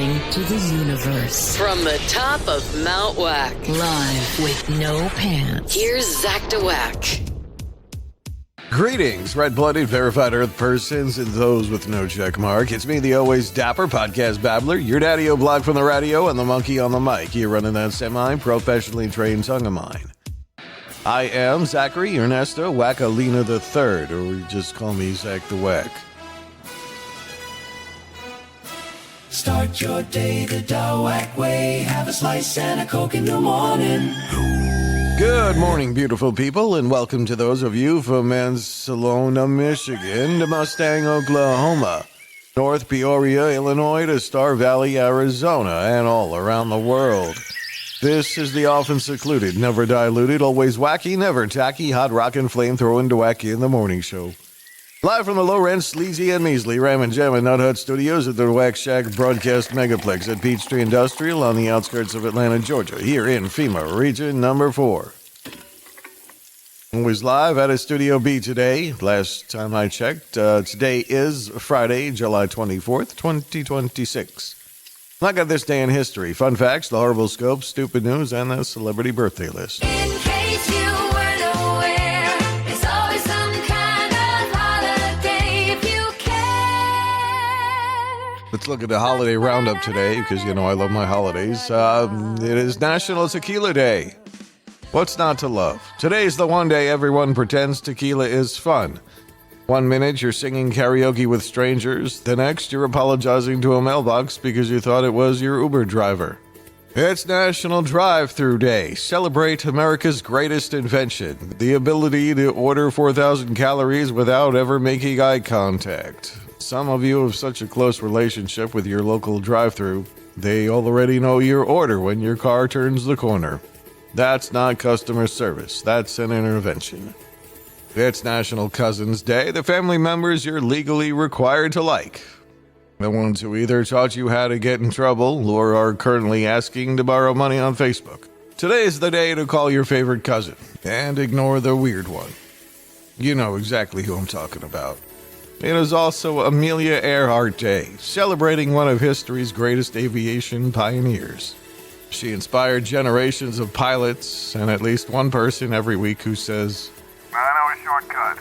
Broadcasting to the universe. From the top of Mount Wack. Live with no pants. Here's Zach DaWack. Greetings, red-blooded, verified Earth persons, and those with no check mark. It's me, the always dapper podcast babbler, your daddy-o blog from the radio, and the monkey on the mic. You're running that semi-professionally trained tongue of mine. I am Zachary Ernesto Wackalina III, or just call me Zach DaWack. Start your day the DaWack way. Have a slice and a Coke in the morning. Good morning, beautiful people, and welcome to those of you from Salona, Michigan, to Mustang, Oklahoma, North Peoria, Illinois, to Star Valley, Arizona, and all around the world. This is the often secluded, never diluted, always wacky, never tacky, hot rockin', flame-throwing DaWack in the morning show. Live from the low-rent, sleazy, and measly Ram and Jam and Nut Hut studios at the DaWack Shack Broadcast Megaplex at Peachtree Industrial on the outskirts of Atlanta, Georgia, here in FEMA Region Number 4. Always live at a Studio B today. Last time I checked, today is Friday, July 24th, 2026. I got this day in history, fun facts, the horrible scope, stupid news, and the celebrity birthday list. In case you weren't aware, it's always some kind of holiday if you care. Let's look at the holiday roundup today, because you know I love my holidays. It is National Tequila Day. What's not to love? Today's the one day everyone pretends tequila is fun. 1 minute you're singing karaoke with strangers, the next you're apologizing to a mailbox because you thought it was your Uber driver. It's National Drive-Thru Day. Celebrate America's greatest invention, the ability to order 4,000 calories without ever making eye contact. Some of you have such a close relationship with your local drive-thru, they already know your order when your car turns the corner. That's not customer service, that's an intervention. It's National Cousins Day, the family members you're legally required to like. The ones who either taught you how to get in trouble or are currently asking to borrow money on Facebook. Today's the day to call your favorite cousin and ignore the weird one. You know exactly who I'm talking about. It is also Amelia Earhart Day, celebrating one of history's greatest aviation pioneers. She inspired generations of pilots and at least one person every week who says, I know a shortcut.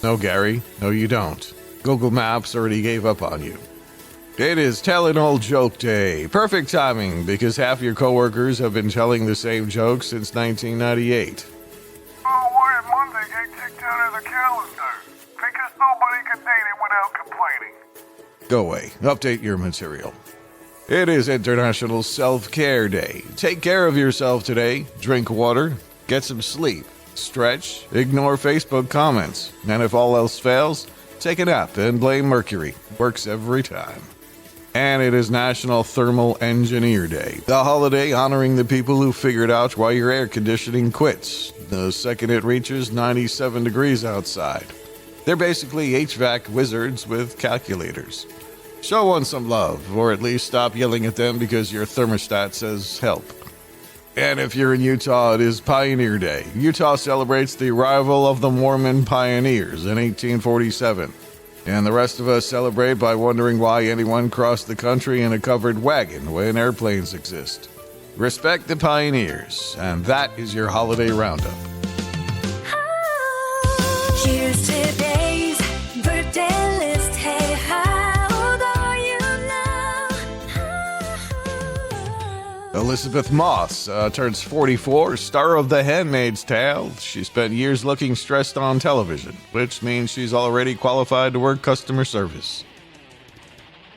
No, Gary, no you don't. Google Maps already gave up on you. It is Tell an Old Joke Day. Perfect timing, because half your coworkers have been telling the same joke since 1998. Oh, why did Monday get kicked out of the calendar? Because nobody could date it without complaining. Go away. Update your material. It is International Self-Care Day. Take care of yourself today. Drink water. Get some sleep. Stretch. Ignore Facebook comments. And if all else fails, take a nap and blame Mercury. Works every time. And it is National Thermal Engineer Day. The holiday honoring the people who figured out why your air conditioning quits the second it reaches 97 degrees outside. They're basically HVAC wizards with calculators. Show one some love, or at least stop yelling at them because your thermostat says help. And if you're in Utah, it is Pioneer Day. Utah celebrates the arrival of the Mormon pioneers in 1847. And the rest of us celebrate by wondering why anyone crossed the country in a covered wagon when airplanes exist. Respect the pioneers, and that is your holiday roundup. Here's today's birthday list. Hey, how old are you now? Elizabeth Moss turns 44, star of The Handmaid's Tale. She spent years looking stressed on television, which means she's already qualified to work customer service.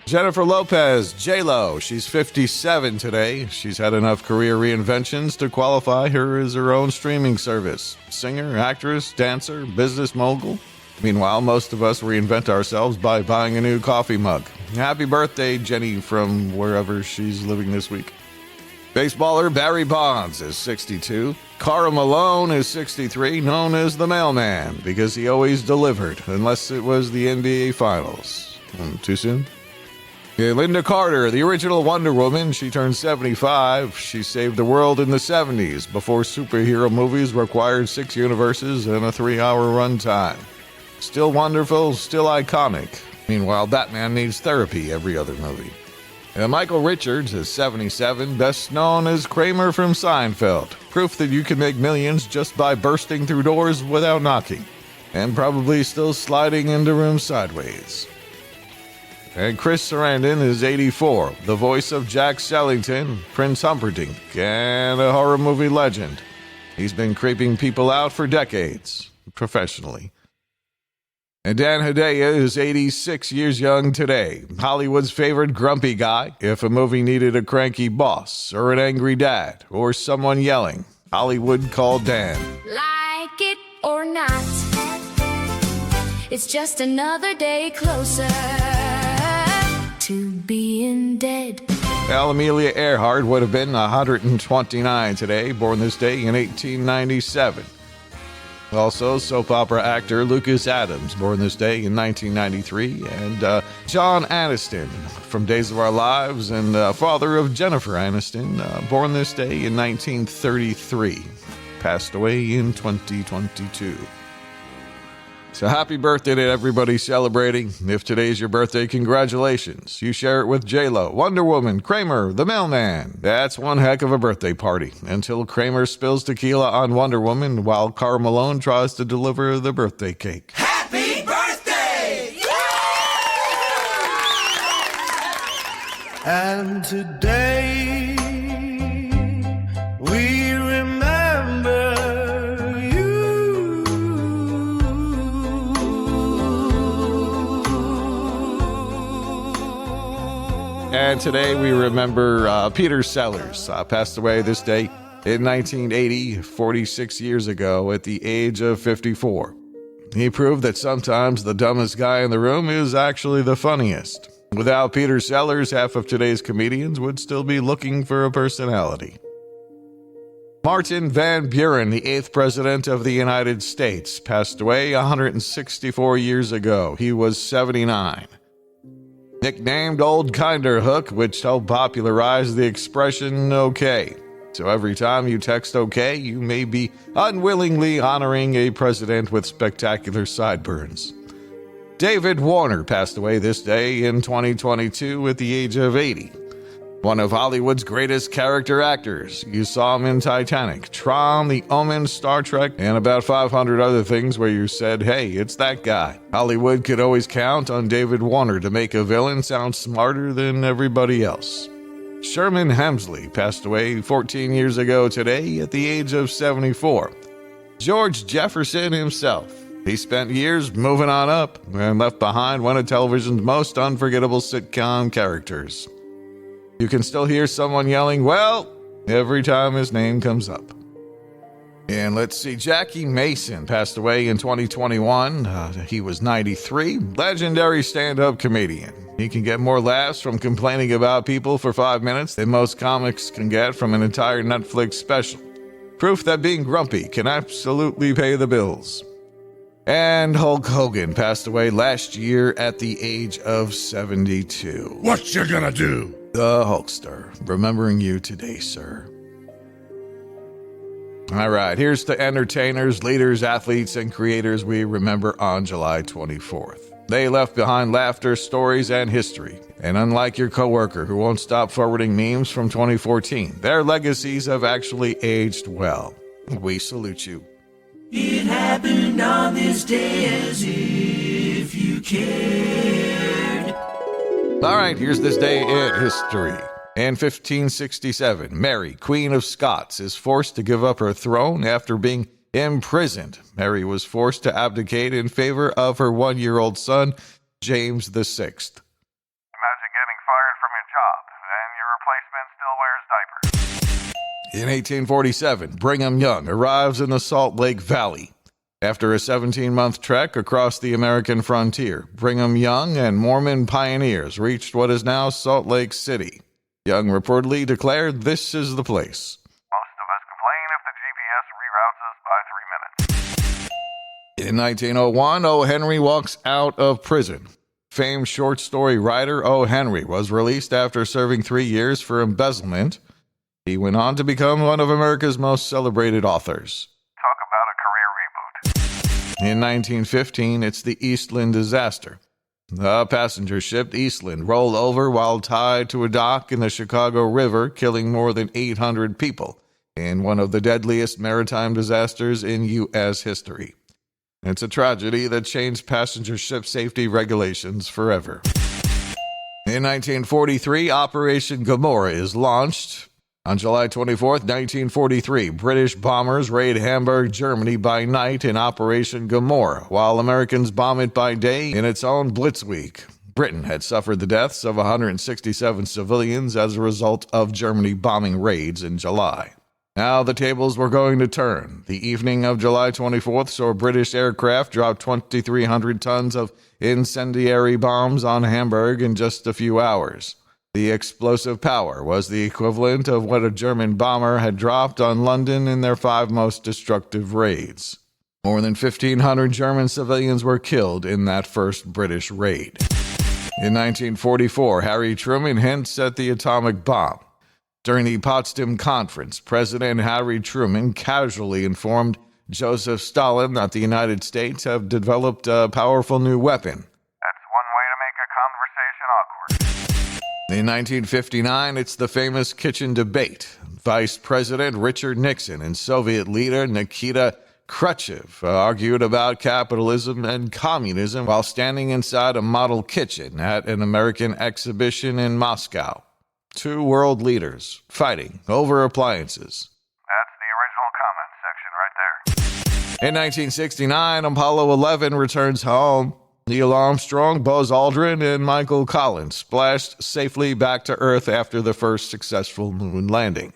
Jennifer Lopez, J-Lo, she's 57 today. She's had enough career reinventions to qualify her as her own streaming service. Singer, actress, dancer, business mogul. Meanwhile, most of us reinvent ourselves by buying a new coffee mug. Happy birthday, Jenny, from wherever she's living this week. Baseballer Barry Bonds is 62. Karl Malone is 63, known as the mailman, because he always delivered, unless it was the NBA Finals. Too soon? Yeah, Linda Carter, the original Wonder Woman, she turned 75. She saved the world in the 70s, before superhero movies required 6 universes and a 3-hour runtime. Still wonderful, still iconic. Meanwhile, Batman needs therapy every other movie. Michael Richards is 77, best known as Kramer from Seinfeld. Proof that you can make millions just by bursting through doors without knocking, and probably still sliding into rooms sideways. And Chris Sarandon is 84, the voice of Jack Skellington, Prince Humperdinck, and a horror movie legend. He's been creeping people out for decades, professionally. And Dan Hedaya is 86 years young today, Hollywood's favorite grumpy guy. If a movie needed a cranky boss, or an angry dad, or someone yelling, Hollywood called Dan. Like it or not, it's just another day closer to being dead. Well, Amelia Earhart would have been 129 today, born this day in 1897. Also, soap opera actor Lucas Adams, born this day in 1993, and John Aniston from Days of Our Lives, and father of Jennifer Aniston, born this day in 1933, passed away in 2022. So happy birthday to everybody celebrating. If today's your birthday, congratulations. You share it with J-Lo, Wonder Woman, Kramer, the Mailman. That's one heck of a birthday party. Until Kramer spills tequila on Wonder Woman while Karl Malone tries to deliver the birthday cake. Happy birthday! And today we remember you. And today we remember Peter Sellers, passed away this day in 1980, 46 years ago, at the age of 54. He proved that sometimes the dumbest guy in the room is actually the funniest. Without Peter Sellers, half of today's comedians would still be looking for a personality. Martin Van Buren, the 8th President of the United States, passed away 164 years ago. He was 79. Nicknamed Old Kinderhook, which helped popularize the expression okay. So every time you text okay, you may be unwillingly honoring a president with spectacular sideburns. David Warner passed away this day in 2022 at the age of 80. One of Hollywood's greatest character actors. You saw him in Titanic, Tron, The Omen, Star Trek, and about 500 other things where you said, hey, it's that guy. Hollywood could always count on David Warner to make a villain sound smarter than everybody else. Sherman Hemsley passed away 14 years ago today at the age of 74. George Jefferson himself. He spent years moving on up and left behind one of television's most unforgettable sitcom characters. You can still hear someone yelling, well, every time his name comes up. And let's see, Jackie Mason passed away in 2021. He was 93. Legendary stand-up comedian. He can get more laughs from complaining about people for 5 minutes than most comics can get from an entire Netflix special. Proof that being grumpy can absolutely pay the bills. And Hulk Hogan passed away last year at the age of 72. What you gonna do? The Hulkster, remembering you today, sir. All right, here's to entertainers, leaders, athletes, and creators we remember on July 24th. They left behind laughter, stories, and history. And unlike your coworker who won't stop forwarding memes from 2014, their legacies have actually aged well. We salute you. It happened on this day as if you cared. All right, here's this day in history. In 1567, Mary, Queen of Scots, is forced to give up her throne after being imprisoned. Mary was forced to abdicate in favor of her 1-year-old son, James VI. Imagine getting fired from your job, and your replacement still wears diapers. In 1847, Brigham Young arrives in the Salt Lake Valley. After a 17-month trek across the American frontier, Brigham Young and Mormon pioneers reached what is now Salt Lake City. Young reportedly declared, "This is the place." Most of us complain if the GPS reroutes us by 3 minutes. In 1901, O. Henry walks out of prison. Famed short story writer O. Henry was released after serving 3 years for embezzlement. He went on to become one of America's most celebrated authors. Talk about a career reboot. In 1915, it's the Eastland disaster. A passenger ship, Eastland, rolled over while tied to a dock in the Chicago River, killing more than 800 people in one of the deadliest maritime disasters in U.S. history. It's a tragedy that changed passenger ship safety regulations forever. In 1943, Operation Gomorrah is launched. On July 24th, 1943, British bombers raid Hamburg, Germany by night in Operation Gomorrah, while Americans bomb it by day in its own Blitzkrieg. Britain had suffered the deaths of 167 civilians as a result of Germany bombing raids in July. Now the tables were going to turn. The evening of July 24th saw British aircraft drop 2,300 tons of incendiary bombs on Hamburg in just a few hours. The explosive power was the equivalent of what a German bomber had dropped on London in their 5 most destructive raids. More than 1,500 German civilians were killed in that first British raid. In 1944, Harry Truman hints at the atomic bomb. During the Potsdam Conference, President Harry Truman casually informed Joseph Stalin that the United States have developed a powerful new weapon. That's one way to make a conversation awkward. In 1959, it's the famous kitchen debate. Vice President Richard Nixon and Soviet leader Nikita Khrushchev argued about capitalism and communism while standing inside a model kitchen at an American exhibition in Moscow. 2 world leaders fighting over appliances. That's the original comment section right there. In 1969, Apollo 11 returns home. Neil Armstrong, Buzz Aldrin, and Michael Collins splashed safely back to Earth after the first successful moon landing.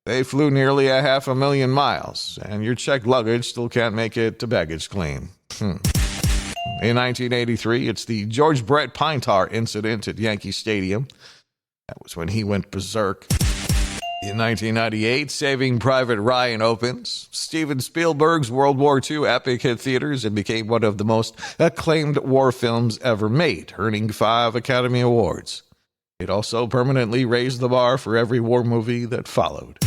They flew nearly 500,000 miles, and your checked luggage still can't make it to baggage claim. In 1983, it's the George Brett Pine Tar incident at Yankee Stadium. That was when he went berserk. In 1998, Saving Private Ryan opens. Steven Spielberg's World War II epic hit theaters and became one of the most acclaimed war films ever made, earning 5 Academy Awards. It also permanently raised the bar for every war movie that followed.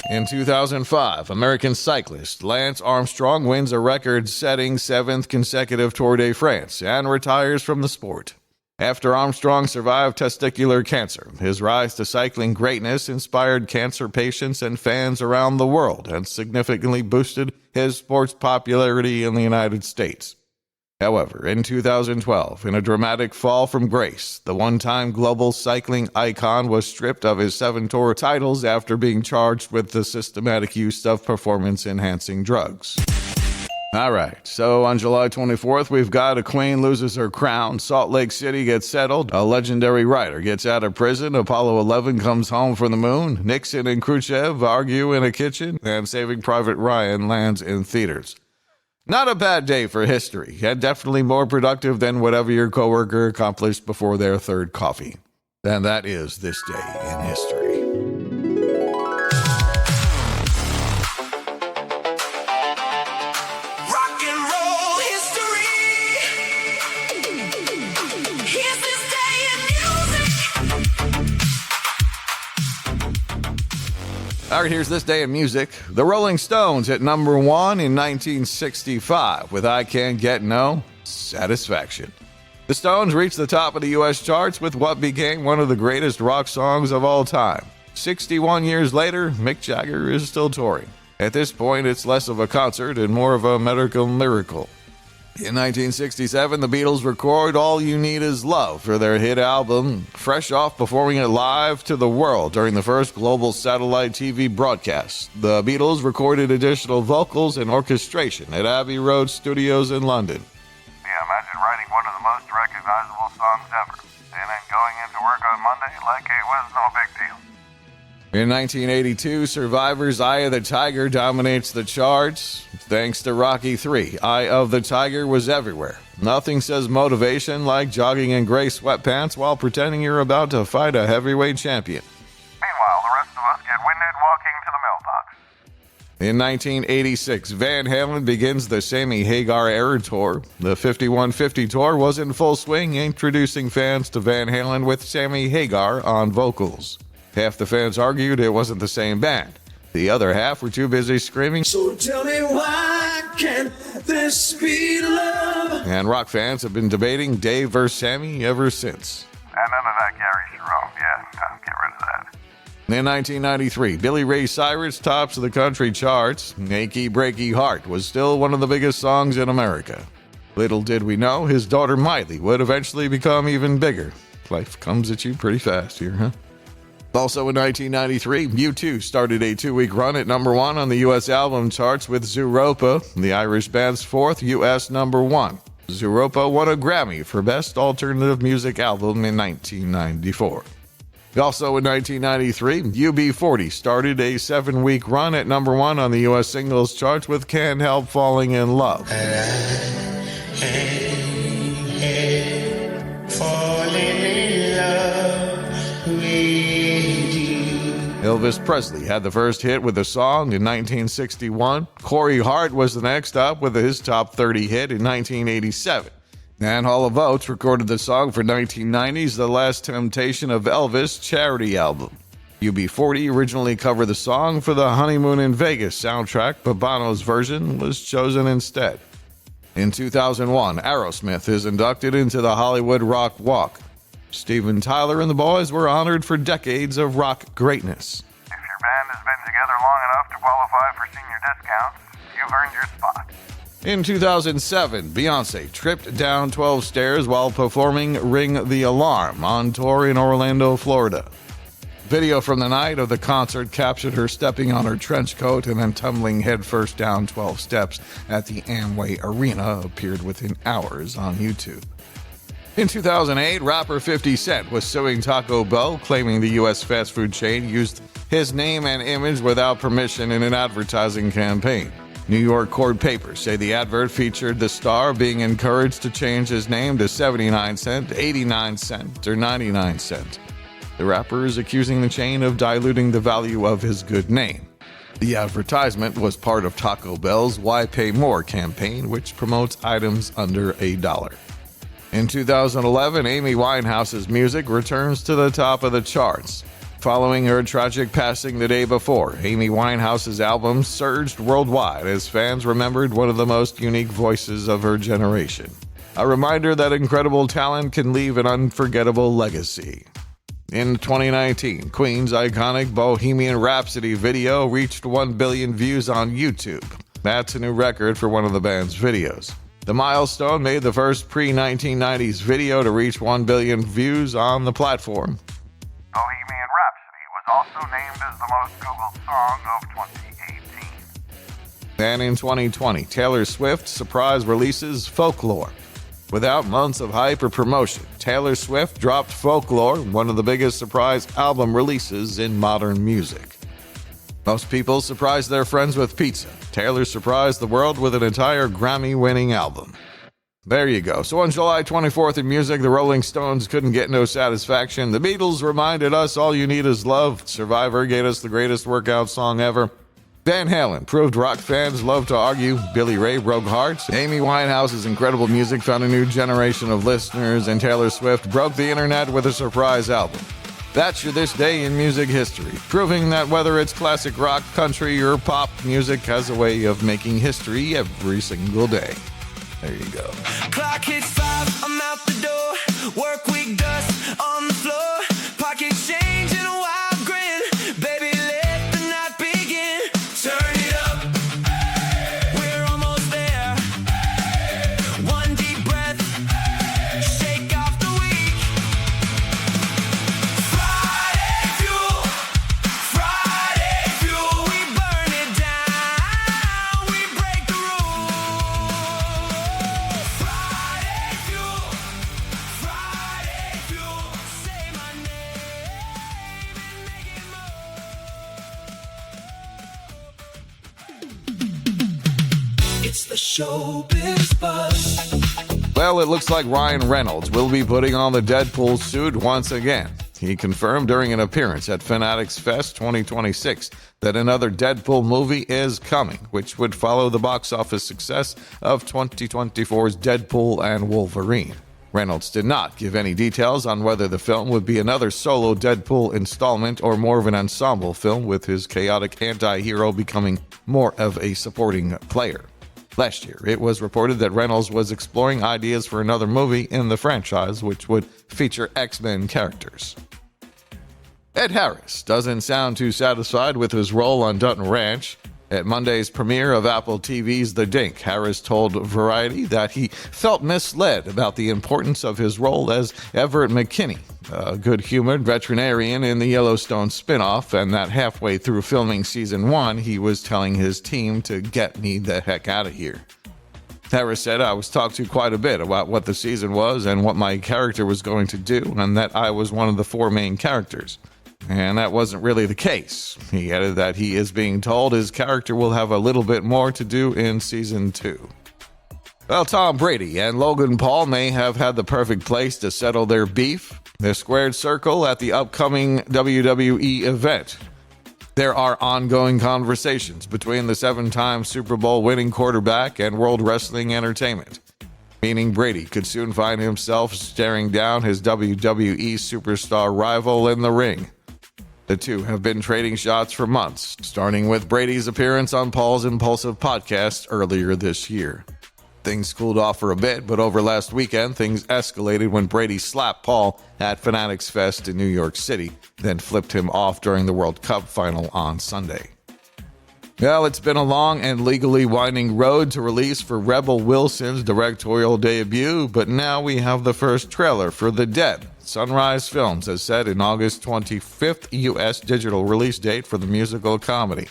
In 2005, American cyclist Lance Armstrong wins a record-setting 7th consecutive Tour de France and retires from the sport. After Armstrong survived testicular cancer, his rise to cycling greatness inspired cancer patients and fans around the world and significantly boosted his sport's popularity in the United States. However, in 2012, in a dramatic fall from grace, the one-time global cycling icon was stripped of his 7 Tour titles after being charged with the systematic use of performance-enhancing drugs. All right, so on July 24th, we've got a queen loses her crown, Salt Lake City gets settled, a legendary writer gets out of prison, Apollo 11 comes home from the moon, Nixon and Khrushchev argue in a kitchen, and Saving Private Ryan lands in theaters. Not a bad day for history, and definitely more productive than whatever your coworker accomplished before their 3rd coffee. And that is this day in history. All right, here's this day in music. The Rolling Stones hit number 1 in 1965 with I Can't Get No Satisfaction. The Stones reached the top of the U.S. charts with what became one of the greatest rock songs of all time. 61 years later, Mick Jagger is still touring. At this point, it's less of a concert and more of a medical miracle. In 1967, the Beatles record All You Need Is Love for their hit album, fresh off performing it live to the world during the first global satellite TV broadcast. The Beatles recorded additional vocals and orchestration at Abbey Road Studios in London. Yeah, imagine writing one of the most recognizable songs ever, and then going into work on Monday like it was no big deal. In 1982, Survivor's Eye of the Tiger dominates the charts. Thanks to Rocky III, Eye of the Tiger was everywhere. Nothing says motivation like jogging in gray sweatpants while pretending you're about to fight a heavyweight champion. Meanwhile, the rest of us get winded walking to the mailbox. In 1986, Van Halen begins the Sammy Hagar Era Tour. The 5150 Tour was in full swing, introducing fans to Van Halen with Sammy Hagar on vocals. Half the fans argued it wasn't the same band. The other half were too busy screaming, So tell me why Can this be love? And rock fans have been debating Dave versus Sammy ever since. And none of that Gary Sharon. Yeah, no, get rid of that. In 1993, Billy Ray Cyrus tops of the country charts. Achy Breaky Heart was still one of the biggest songs in America. Little did we know, his daughter Miley would eventually become even bigger. Life comes at you pretty fast here, huh? Also in 1993, U2 started a 2-week run at number 1 on the U.S. album charts with Zooropa, the Irish band's 4th U.S. number 1. Zooropa won a Grammy for Best Alternative Music Album in 1994. Also in 1993, UB40 started a 7-week run at number 1 on the U.S. singles charts with Can't Help Falling in Love. Elvis Presley had the first hit with the song in 1961. Corey Hart was the next up with his top 30 hit in 1987. And Hall of Oates recorded the song for 1990's The Last Temptation of Elvis charity album. UB40 originally covered the song for the Honeymoon in Vegas soundtrack, but Bono's version was chosen instead. In 2001, Aerosmith is inducted into the Hollywood Rock Walk. Steven Tyler and the boys were honored for decades of rock greatness. If your band has been together long enough to qualify for senior discounts, you've earned your spot. In 2007, Beyoncé tripped down 12 stairs while performing Ring the Alarm on tour in Orlando, Florida. Video from the night of the concert captured her stepping on her trench coat and then tumbling headfirst down 12 steps at the Amway Arena appeared within hours on YouTube. In 2008, rapper 50 Cent was suing Taco Bell, claiming the U.S. fast food chain used his name and image without permission in an advertising campaign. New York court papers say the advert featured the star being encouraged to change his name to 79 cent, 89 cent, or 99 cent. The rapper is accusing the chain of diluting the value of his good name. The advertisement was part of Taco Bell's Why Pay More campaign, which promotes items under $1. In 2011, Amy Winehouse's music returns to the top of the charts. Following her tragic passing the day before, Amy Winehouse's album surged worldwide as fans remembered one of the most unique voices of her generation. A reminder that incredible talent can leave an unforgettable legacy. In 2019, Queen's iconic Bohemian Rhapsody video reached 1 billion views on YouTube. That's a new record for one of the band's videos. The milestone made the first pre-1990s video to reach 1 billion views on the platform. Bohemian Rhapsody was also named as the most Googled song of 2018. And in 2020, Taylor Swift surprise releases Folklore. Without months of hype or promotion, Taylor Swift dropped Folklore, one of the biggest surprise album releases in modern music. Most people surprise their friends with pizza. Taylor surprised the world with an entire Grammy-winning album. There you go. So on July 24th in music, the Rolling Stones couldn't get no satisfaction. The Beatles reminded us all you need is love. Survivor gave us the greatest workout song ever. Van Halen proved rock fans love to argue. Billy Ray broke hearts. Amy Winehouse's incredible music found a new generation of listeners, and Taylor Swift broke the internet with a surprise album. That's your This Day in Music History, proving that whether it's classic rock, country, or pop, music has a way of making history every single day. There you go. Clock hits 5, I'm out the door. Work week dust on the floor. Pocket change and a wild grin. Baby, let the night begin. Turn it up. We're almost there. One deep breath. Shake off the week. Friday fuel. Friday fuel. We burn it down. We break the rules. Friday fuel. Friday fuel. Say my name and make it more. It's the showbiz buzz. Well, it looks like Ryan Reynolds will be putting on the Deadpool suit once again. He confirmed during an appearance at Fanatics Fest 2026 that another Deadpool movie is coming, which would follow the box office success of 2024's Deadpool and Wolverine. Reynolds did not give any details on whether the film would be another solo Deadpool installment or more of an ensemble film with his chaotic anti-hero becoming more of a supporting player. Last year, it was reported that Reynolds was exploring ideas for another movie in the franchise, which would feature X-Men characters. Ed Harris doesn't sound too satisfied with his role on Dutton Ranch. At Monday's premiere of Apple TV's The Dink, Harris told Variety that he felt misled about the importance of his role as Everett McKinney, a good-humored veterinarian in the Yellowstone spinoff, and that halfway through filming season 1, he was telling his team to get me the heck out of here. Harris said, "I was talked to quite a bit about what the season was and what my character was going to do, and that I was one of the 4 main characters. And that wasn't really the case." He added that he is being told his character will have a little bit more to do in season 2. Well, Tom Brady and Logan Paul may have had the perfect place to settle their beef, the squared circle at the upcoming WWE event. There are ongoing conversations between the 7-time Super Bowl winning quarterback and World Wrestling Entertainment, meaning Brady could soon find himself staring down his WWE superstar rival in the ring. The two have been trading shots for months, starting with Brady's appearance on Paul's Impulsive podcast earlier this year. Things cooled off for a bit, but over last weekend, things escalated when Brady slapped Paul at Fanatics Fest in New York City, then flipped him off during the World Cup final on Sunday. Well, it's been a long and legally winding road to release for Rebel Wilson's directorial debut, but now we have the first trailer for The Dead. Sunrise Films has set an August 25th U.S. digital release date for the musical comedy.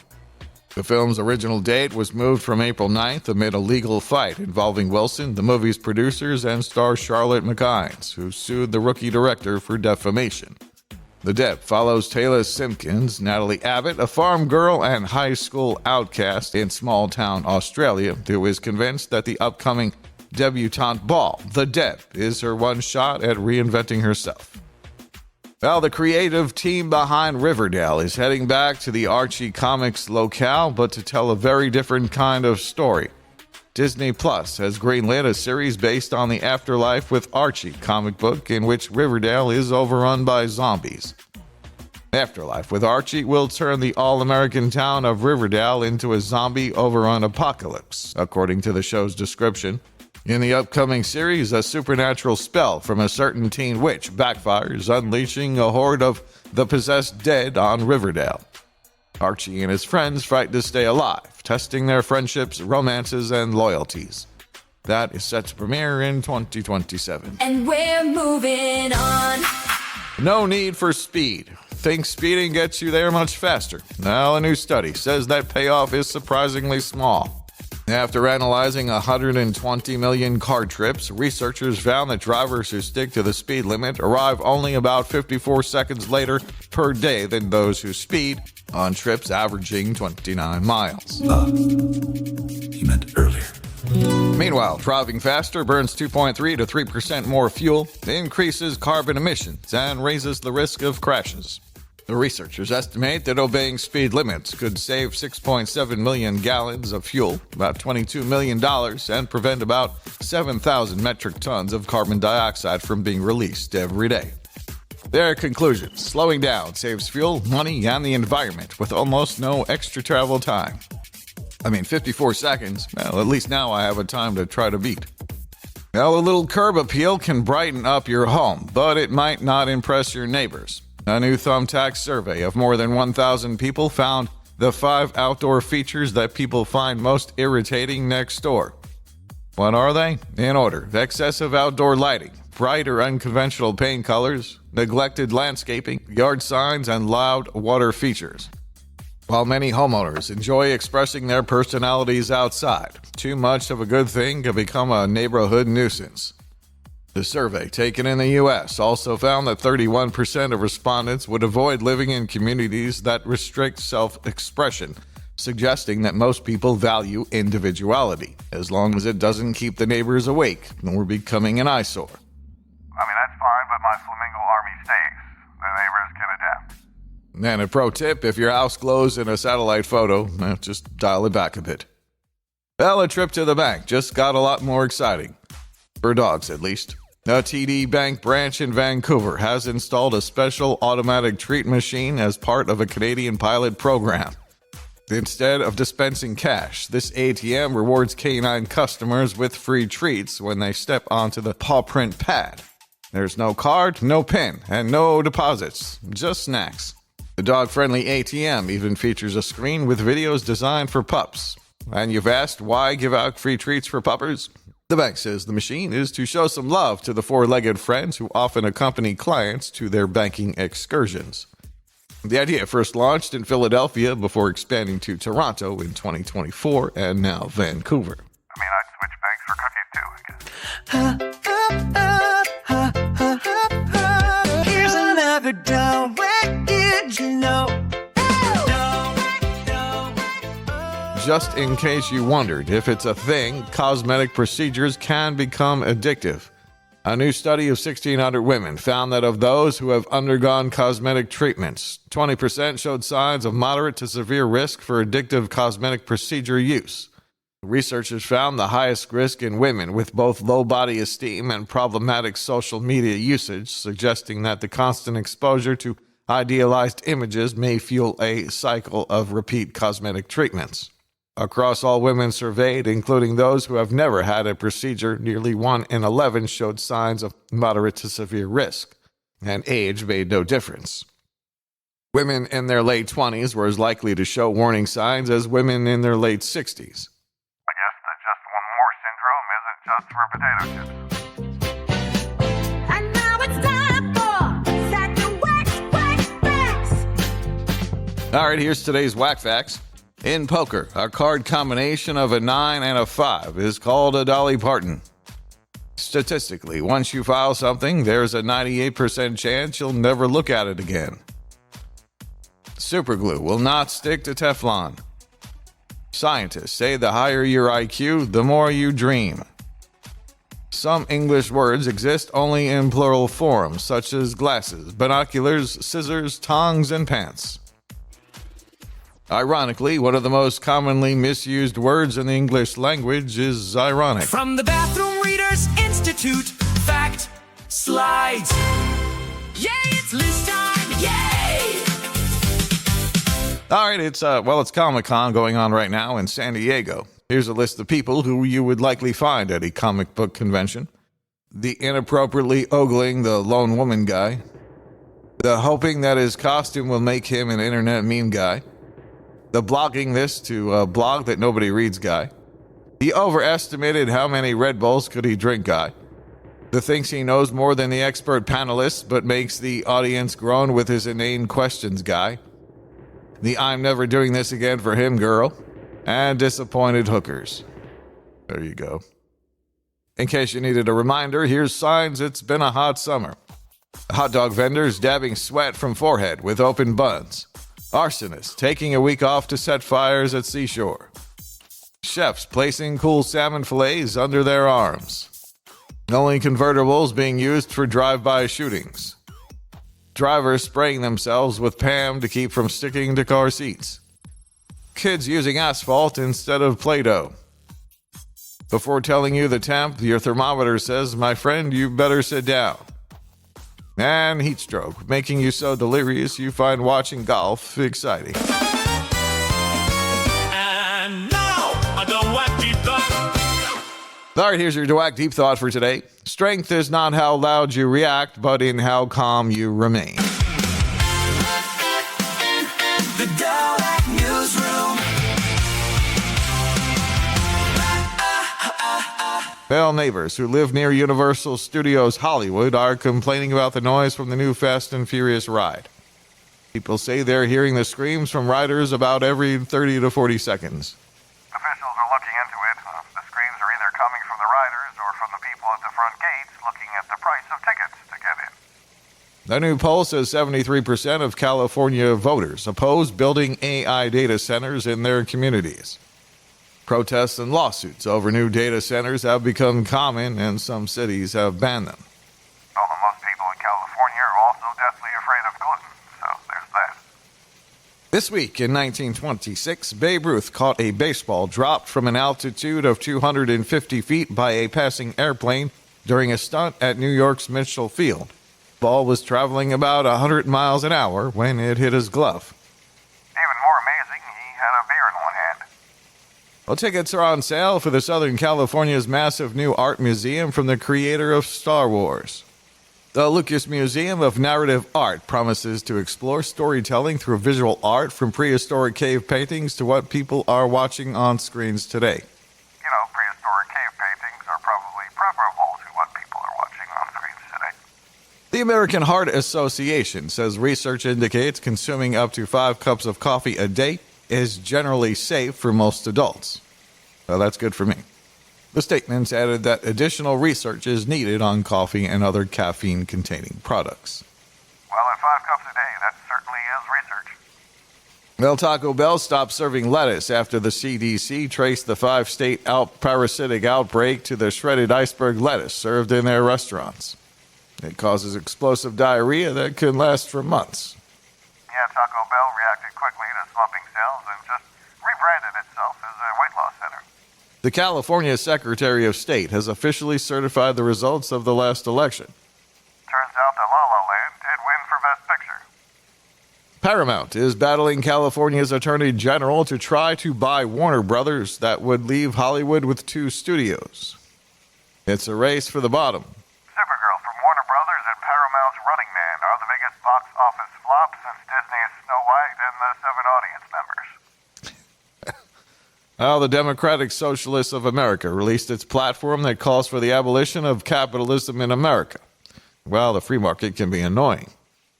The film's original date was moved from April 9th amid a legal fight involving Wilson, the movie's producers, and star Charlotte McInnes, who sued the rookie director for defamation. The Dead follows Taylor Simpkins, Natalie Abbott, a farm girl and high school outcast in small-town Australia, who is convinced that the upcoming debutante ball, The Dead, is her one shot at reinventing herself. Well, the creative team behind Riverdale is heading back to the Archie Comics locale, but to tell a very different kind of story. Disney Plus has greenlit a series based on the Afterlife with Archie comic book in which Riverdale is overrun by zombies. Afterlife with Archie will turn the all-American town of Riverdale into a zombie overrun apocalypse, according to the show's description. In the upcoming series, a supernatural spell from a certain teen witch backfires, unleashing a horde of the possessed dead on Riverdale. Archie and his friends fight to stay alive, testing their friendships, romances, and loyalties. That is set to premiere in 2027. And we're moving on. No need for speed. Think speeding gets you there much faster. Now, a new study says that payoff is surprisingly small. After analyzing 120 million car trips, researchers found that drivers who stick to the speed limit arrive only about 54 seconds later per day than those who speed on trips averaging 29 miles. You meant earlier. Meanwhile, driving faster burns 2.3 to 3% more fuel, increases carbon emissions, and raises the risk of crashes. The researchers estimate that obeying speed limits could save 6.7 million gallons of fuel, about $22 million, and prevent about 7,000 metric tons of carbon dioxide from being released every day. Their conclusion: slowing down saves fuel, money, and the environment with almost no extra travel time. 54 seconds. Well, at least now I have a time to try to beat. Well, a little curb appeal can brighten up your home, but it might not impress your neighbors. A new Thumbtack survey of more than 1,000 people found the 5 outdoor features that people find most irritating next door. What are they? In order: excessive outdoor lighting, bright or unconventional paint colors, neglected landscaping, yard signs, and loud water features. While many homeowners enjoy expressing their personalities outside, too much of a good thing can become a neighborhood nuisance. The survey taken in the U.S. also found that 31% of respondents would avoid living in communities that restrict self-expression, suggesting that most people value individuality, as long as it doesn't keep the neighbors awake nor becoming an eyesore. That's fine, but my flamingo army stays. The neighbors can adapt. And a pro tip: if your house glows in a satellite photo, just dial it back a bit. Well, a trip to the bank just got a lot more exciting. For dogs, at least. A TD Bank branch in Vancouver has installed a special automatic treat machine as part of a Canadian pilot program. Instead of dispensing cash, this ATM rewards canine customers with free treats when they step onto the paw print pad. There's no card, no PIN, and no deposits, just snacks. The dog-friendly ATM even features a screen with videos designed for pups. And you've asked why give out free treats for puppers? The bank says the machine is to show some love to the four-legged friends who often accompany clients to their banking excursions. The idea first launched in Philadelphia before expanding to Toronto in 2024 and now Vancouver. I mean, I'd switch banks for cookies too, I guess. Here's another DaWack, did you know? Just in case you wondered if it's a thing, cosmetic procedures can become addictive. A new study of 1,600 women found that of those who have undergone cosmetic treatments, 20% showed signs of moderate to severe risk for addictive cosmetic procedure use. Researchers found the highest risk in women with both low body esteem and problematic social media usage, suggesting that the constant exposure to idealized images may fuel a cycle of repeat cosmetic treatments. Across all women surveyed, including those who have never had a procedure, nearly 1 in 11 showed signs of moderate to severe risk, and age made no difference. Women in their late 20s were as likely to show warning signs as women in their late 60s. I guess the just one more syndrome isn't just for potato chips. And now it's time for Sack the Wax. All right, here's today's Whack Facts. In poker, a card combination of a 9 and a 5 is called a Dolly Parton. Statistically, once you file something, there's a 98% chance you'll never look at it again. Superglue will not stick to Teflon. Scientists say the higher your IQ, the more you dream. Some English words exist only in plural forms, such as glasses, binoculars, scissors, tongs, and pants. Ironically, one of the most commonly misused words in the English language is ironic. From the Bathroom Readers Institute, fact slides. Yay, it's list time, yay! All right, it's Comic-Con going on right now in San Diego. Here's a list of people who you would likely find at a comic book convention. The inappropriately ogling the lone woman guy. The hoping that his costume will make him an internet meme guy. The blogging this to a blog that nobody reads guy. The overestimated how many Red Bulls could he drink guy. The thinks he knows more than the expert panelists but makes the audience groan with his inane questions guy. The I'm never doing this again for him girl. And disappointed hookers. There you go. In case you needed a reminder, here's signs it's been a hot summer. Hot dog vendors dabbing sweat from forehead with open buns. Arsonists taking a week off to set fires at seashore. Chefs placing cool salmon fillets under their arms. Only convertibles being used for drive-by shootings. Drivers spraying themselves with Pam to keep from sticking to car seats. Kids using asphalt instead of Play-Doh. Before telling you the temp, your thermometer says, "My friend, you better sit down." And heat stroke, making you so delirious you find watching golf exciting. And now, a DaWack Deep Thought. All right, here's your DaWack Deep Thought for today. Strength is not how loud you react, but in how calm you remain. The DaWack Newsroom. Well, neighbors who live near Universal Studios Hollywood are complaining about the noise from the new Fast and Furious ride. People say they're hearing the screams from riders about every 30 to 40 seconds. Officials are looking into it. The screams are either coming from the riders or from the people at the front gates looking at the price of tickets to get in. The new poll says 73% of California voters oppose building AI data centers in their communities. Protests and lawsuits over new data centers have become common, and some cities have banned them. Although most people in California are also deathly afraid of gluten, so there's that. This week in 1926, Babe Ruth caught a baseball dropped from an altitude of 250 feet by a passing airplane during a stunt at New York's Mitchell Field. The ball was traveling about 100 miles an hour when it hit his glove. Even more amazing, he had a beer Well, tickets are on sale for the Southern California's massive new art museum from the creator of Star Wars. The Lucas Museum of Narrative Art promises to explore storytelling through visual art from prehistoric cave paintings to what people are watching on screens today. You know, prehistoric cave paintings are probably preferable to what people are watching on screens today. The American Heart Association says research indicates consuming up to 5 cups of coffee a day is generally safe for most adults. Well, that's good for me. The statements added that additional research is needed on coffee and other caffeine-containing products. Well, at 5 cups a day, that certainly is research. Well, Taco Bell stopped serving lettuce after the CDC traced the 5-state parasitic outbreak to the shredded iceberg lettuce served in their restaurants. It causes explosive diarrhea that can last for months. Yeah, Taco Bell reacted quickly to slumping sales and just rebranded itself as a weight loss center. The California Secretary of State has officially certified the results of the last election. Turns out that La La Land did win for Best Picture. Paramount is battling California's Attorney General to try to buy Warner Brothers that would leave Hollywood with 2 studios. It's a race for the bottom. Supergirl from Warner Brothers and Paramount's Running Man are the biggest box office flops since Disney's Snow White and the 7 audience members. Now, the Democratic Socialists of America released its platform that calls for the abolition of capitalism in America. Well, the free market can be annoying.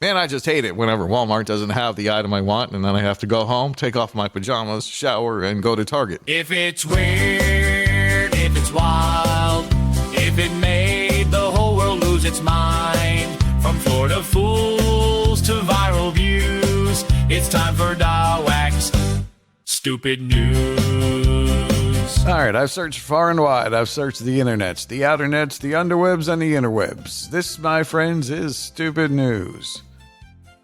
Man, I just hate it whenever Walmart doesn't have the item I want, and then I have to go home, take off my pajamas, shower, and go to Target. If it's weird, if it's wild, if it made the whole world lose its mind, from Florida fools to viral views, it's time for DaWack's Stupid News. All right, I've searched far and wide. I've searched the internets, the outernets, the underwebs, and the interwebs. This, my friends, is Stupid News.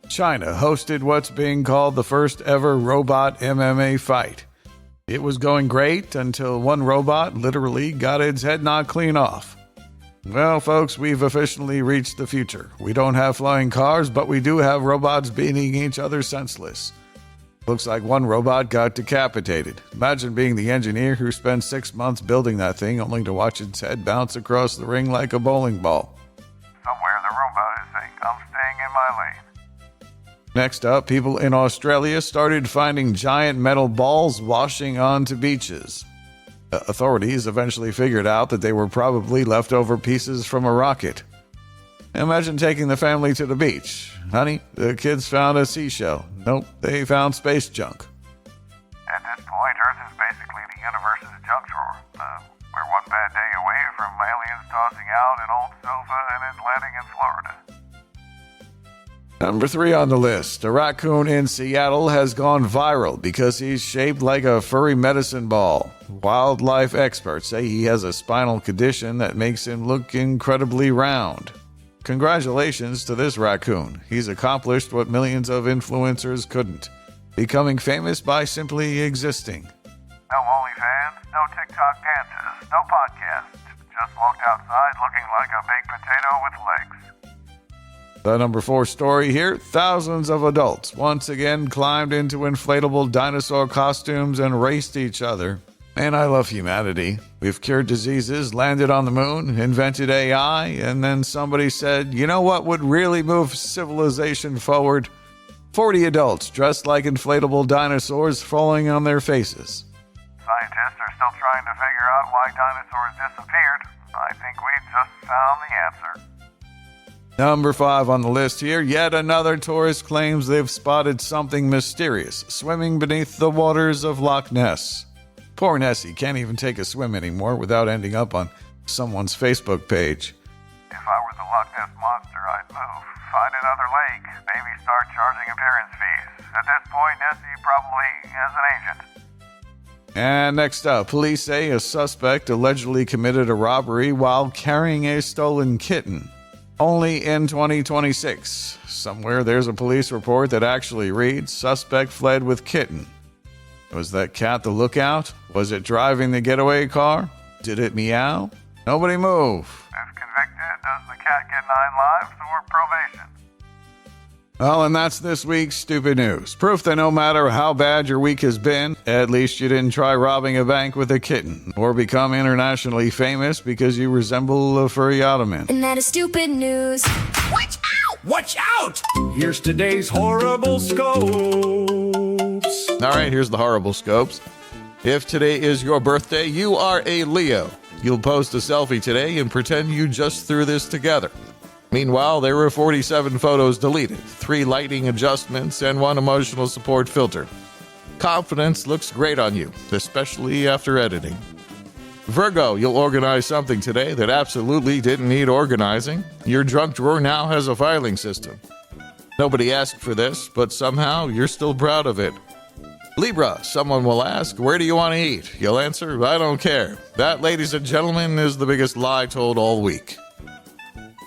China hosted what's being called the first ever robot MMA fight. It was going great until one robot literally got its head knocked clean off. Well, folks, we've officially reached the future. We don't have flying cars, but we do have robots beating each other senseless. Looks like one robot got decapitated. Imagine being the engineer who spent 6 months building that thing only to watch its head bounce across the ring like a bowling ball. Somewhere the robot is saying, I'm staying in my lane. Next up, people in Australia started finding giant metal balls washing onto beaches. Authorities eventually figured out that they were probably leftover pieces from a rocket. Imagine taking the family to the beach. Honey, the kids found a seashell. Nope, they found space junk. At this point, Earth is basically the universe's junk drawer. We're one bad day away from aliens tossing out an old sofa and it landing in Florida. Number 3 on the list. A raccoon in Seattle has gone viral because he's shaped like a furry medicine ball. Wildlife experts say he has a spinal condition that makes him look incredibly round. Congratulations to this raccoon. He's accomplished what millions of influencers couldn't, becoming famous by simply existing. No OnlyFans, no TikTok dances, no podcasts. Just walked outside looking like a baked potato with legs. The number 4 story here, thousands of adults once again climbed into inflatable dinosaur costumes and raced each other. Man, I love humanity. We've cured diseases, landed on the moon, invented AI, and then somebody said, you know what would really move civilization forward? 40 adults dressed like inflatable dinosaurs falling on their faces. Scientists are still trying to figure out why dinosaurs disappeared. I think we just found the answer. Number 5 on the list here, yet another tourist claims they've spotted something mysterious swimming beneath the waters of Loch Ness. Poor Nessie can't even take a swim anymore without ending up on someone's Facebook page. If I were the Loch Ness Monster, I'd move, find another lake, maybe start charging appearance fees. At this point, Nessie probably has an agent. And next up, police say a suspect allegedly committed a robbery while carrying a stolen kitten. Only in 2026. Somewhere there's a police report that actually reads, suspect fled with kitten. Was that cat the lookout? Was it driving the getaway car? Did it meow? Nobody move. If convicted, does the cat get 9 lives or probation? Well, and that's this week's stupid news. Proof that no matter how bad your week has been, at least you didn't try robbing a bank with a kitten or become internationally famous because you resemble a furry ottoman. And that is stupid news. Watch out! Watch out! Here's today's horrible scopes. All right, here's the horrible scopes. If today is your birthday, you are a Leo. You'll post a selfie today and pretend you just threw this together. Meanwhile, there were 47 photos deleted, 3 lighting adjustments, and 1 emotional support filter. Confidence looks great on you, especially after editing. Virgo, you'll organize something today that absolutely didn't need organizing. Your junk drawer now has a filing system. Nobody asked for this, but somehow you're still proud of it. Libra, someone will ask, where do you want to eat? You'll answer, I don't care. That, ladies and gentlemen, is the biggest lie told all week.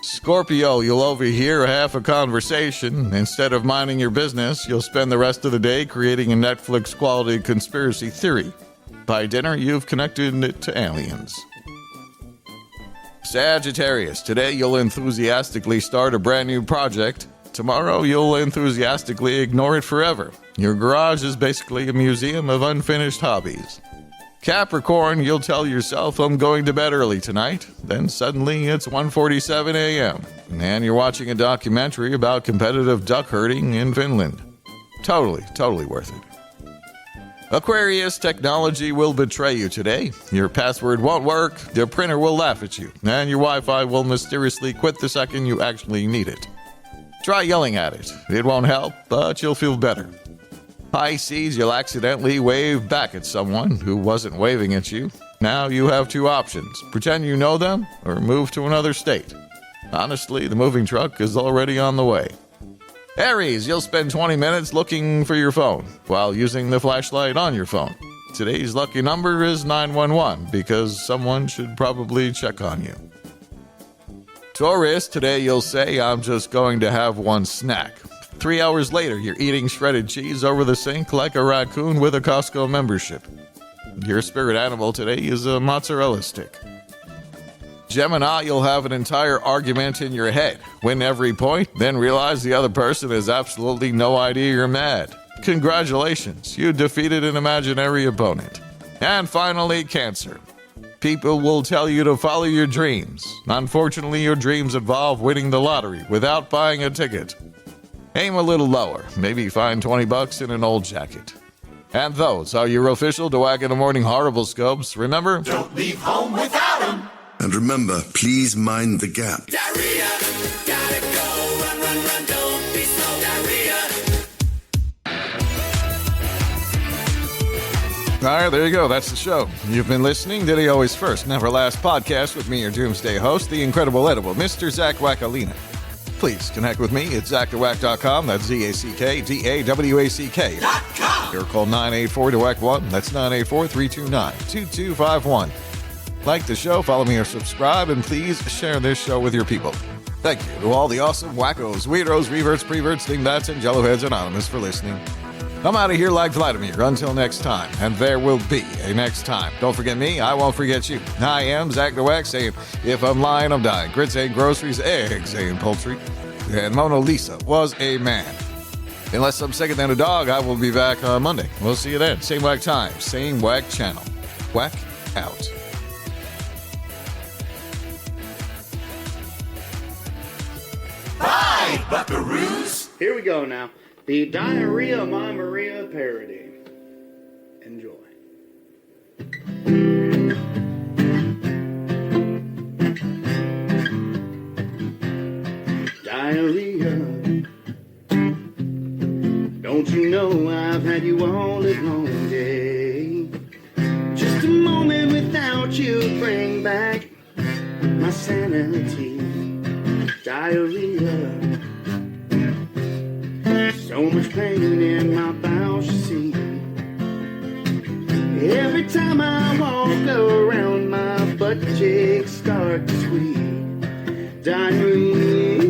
Scorpio, you'll overhear half a conversation. Instead of minding your business, you'll spend the rest of the day creating a Netflix-quality conspiracy theory. By dinner, you've connected it to aliens. Sagittarius, today you'll enthusiastically start a brand new project. Tomorrow, you'll enthusiastically ignore it forever. Your garage is basically a museum of unfinished hobbies. Capricorn, you'll tell yourself, I'm going to bed early tonight. Then suddenly it's 1:47 a.m. and you're watching a documentary about competitive duck herding in Finland. Totally worth it. Aquarius, technology will betray you today. Your password won't work, your printer will laugh at you, and your Wi-Fi will mysteriously quit the second you actually need it. Try yelling at it. It won't help, but you'll feel better. Pisces, you'll accidentally wave back at someone who wasn't waving at you. Now you have 2 options. Pretend you know them or move to another state. Honestly, the moving truck is already on the way. Aries, you'll spend 20 minutes looking for your phone while using the flashlight on your phone. Today's lucky number is 911 because someone should probably check on you. Taurus, today you'll say, I'm just going to have one snack. 3 hours later, you're eating shredded cheese over the sink like a raccoon with a Costco membership. Your spirit animal today is a mozzarella stick. Gemini, you'll have an entire argument in your head. Win every point, then realize the other person has absolutely no idea you're mad. Congratulations, you defeated an imaginary opponent. And finally, Cancer. People will tell you to follow your dreams. Unfortunately, your dreams involve winning the lottery without buying a ticket. Aim a little lower, maybe find $20 in an old jacket. And those are your official DaWack in the Morning Horrible Scopes. Remember, Don't leave home without them. And remember, please mind the gap. Diarrhea, gotta go, run, don't be so diarrhea. all right, there you go. That's the show. You've been listening to the Always First, Never Last podcast with me, your doomsday host, the incredible, edible Mr. Zach Wackalina. Please connect with me at ZachDaWack.com. That's ZACKDAWACK. Or call 984-DaWack1. That's 984-329-2251. Like the show, follow me or subscribe, and please share this show with your people. Thank you to all the awesome wackos, weirdos, reverts, preverts, dingbats, and jellowheads anonymous for listening. I'm out of here like Vladimir. Until next time, and there will be a next time. Don't forget me, I won't forget you. I am Zach DaWack saying, if I'm lying, I'm dying. Grits ain't groceries, eggs ain't poultry. And Mona Lisa was a man. Unless I'm sicker than a dog, I will be back on Monday. We'll see you then. Same whack time, same whack channel. Whack out. Bye, buckaroos. Here we go now. The Diarrhea My Maria parody. Enjoy. Diarrhea. Don't you know I've had you all this long day? Just a moment without you bring back my sanity. Diarrhea. So much pain in my bowels, you see. Every time I walk around, my butt cheeks start to squeeze. Diarrhea.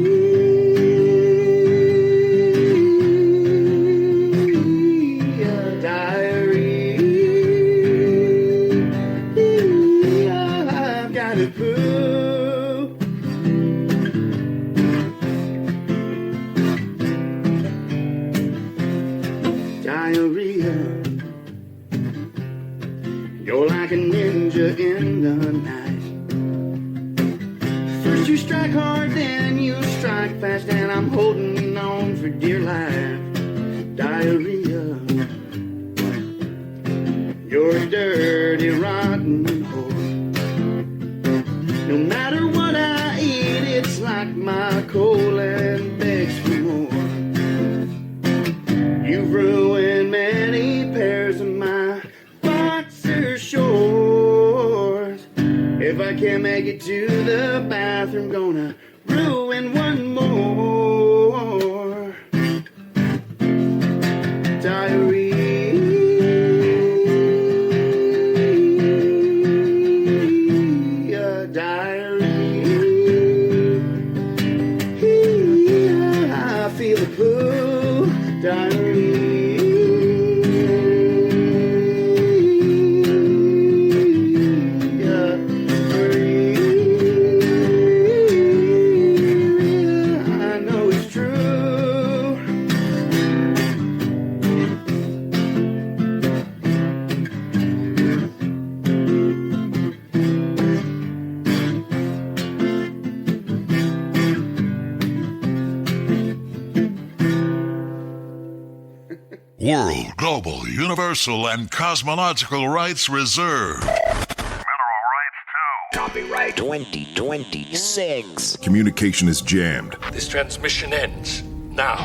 I've got to poo. diarrhea. You're like a ninja in the night. First you strike hard, then you strike fast, and I'm holding on for dear life. Diarrhea. You're a dirty, rotten whore. No matter what I eat, it's like my colon begs for more. You've ruined many pairs of my boxer shorts. If I can't make it to the bathroom, gonna ruin one more. Diarrhea, diarrhea. I feel the poo. I know it's true. World, global, universal, and cosmological rights reserved. Mineral rights too. Copyright 2026. Communication is jammed. This transmission ends now.